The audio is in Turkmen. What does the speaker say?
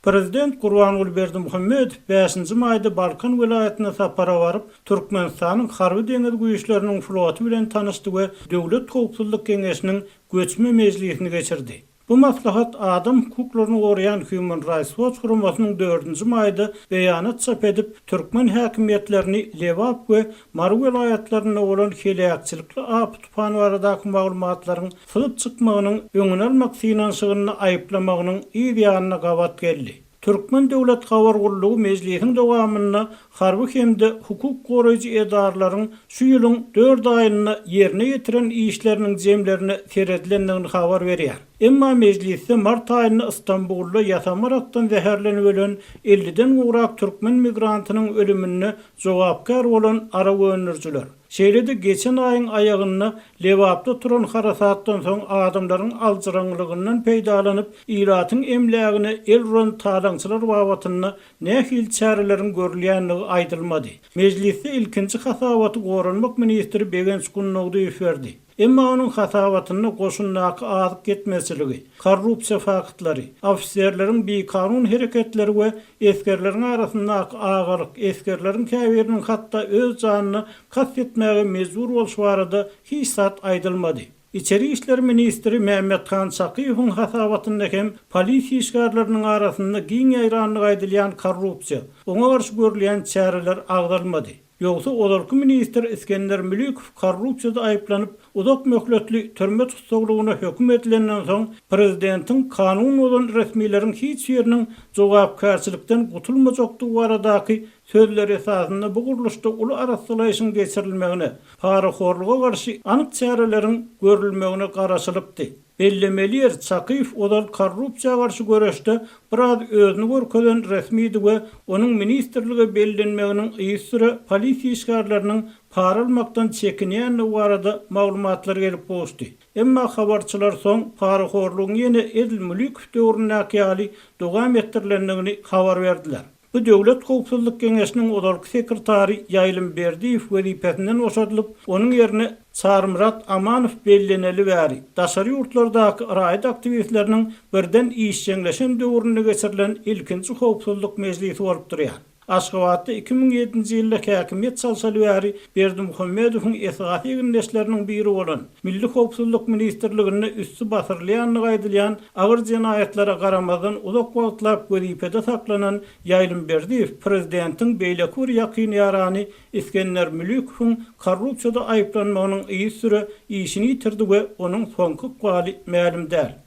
Prezident Gurbanuly Berdimuhammedow 5-nji maýda Balkan vilayetine sapara baryp, Türkmenistanyň harby deňiz güýçleriniň floty bilen tanışdy we Döwlet Howpsuzlyk Geňeşiniň göçme mejlisini geçirdi. Bu maslahat adam hukuklaryny goraýan Human Rights Watch guramasynyň 4-nji maýda beýanat çap edip, Türkmen häkimetlerini Lewap we Mary vilayetlerine bolan helakçylykly apy tufany baradaky maglumatlaryň sylyp çykmagynyň öňüne almak finansygyny aýyplamagynyň ýa-da gabat geldi. Türkmen Döwlet Habar Gurulugy mejlisiň dowamyna harby hemde hukuk goraýjy edarlaryň şu ýylyň 4 aýyna ýerine ýetiren işleriniň jemlerini seredlendigini habar berýär. Emma mejlisde mart aýyna Istanbulda ýasamarakdan zäherlenip ölen 50-den urak türkmen migrantynyň ölümine jogapkar bolan ara gönürçüler. Şeýlede geçen aýyň aýagyna Lewapda turan harasatdan soň adamlaryň alçyranlygyndan peýdalanyp iratyň emlägine el uran talaňçylar babatyny nähil çäreleriň görülýänligi aýdylmady. Mejlisde ilkinji hasabaty goranmak ministri Begen Skunnoğdu berdi. Emma onun hasabatyny goşunnaky azyp getmesiligi, korrupsiýa faktlary, ofisiýerleriň beýkanun hereketleri we eskerleriň arasyndaky agalyk, eskerleriň käbiriniň hatda öz janyny kastetmäge mezbur bolşy barada hiç zat aýdylmady. İçeri işler ministri Mehmet Khan Sakiýewiň hasabatynda hem polisiýa işgärleriniň arasynda giň ýaýranlyk aýdylýan korrupsiýa, oňa garşy görülýän çäreler agdalmady. Ýogsa olarky minister İskender Mülükow korrupsiýada aýyplanyp, uzak möhletli türme tutuklugyna hökm edilenden soň prezidentiň kanun bolan resmiýlerin hiç ýeriniň jogapkarçylykdan gutulmajakdygy baradaky sözleri esasında bu guruluşda uly arassylaýyşyň geçirilmegine, paraxorluga garşy anyk çäreleriň görülmegine garaşylypdy. Bellemeliýär Sakiýew odal korrupsiýa garşy göreşde biraz özüni görkeden resmiydi we onuň ministrligi bellenmeginiň ýysyra polisiýa işgärleriniň para almakdan çekinýän barada maglumatlar gelip bolşdy. Emma habarçylar soň paraxorlugyň ýene Edil Mülükow döwründäki ýaly dowam etdirilendigini habar berdiler. Bu Döwlet Howpsuzlyk Geňeşiniň odarky sekretary Ýaýlym Berdiýew wezipesinden boşadylyp, onuň ýerine Sarmyrat Amanow belleneli bäri. Daşary ýurtlardaky raýat aktivistleriniň birden işçileşen döwrüne geçirilen ilkinji howpsuzlyk mejlisi bolup durýar. Aşgabatda 2007-nji ýylda häkimet çalsaly bäri Berdimuhammedowyň esasy gündäşleriniň biri bolan Milli Howpsuzlyk Ministrligine üstü basyrylýanlygy aýdylýan agyr jenaýetlara garamadan uzak wagtlap wezipede saklanan Ýaýlym Berdiýew prezidentiň beýlekur ýakyny ýarany İskender Mülükowyň korrupsiýada aýyplanmagynyň ýysyra işini ýitirdi we onuň soňky galy ma'lum däl.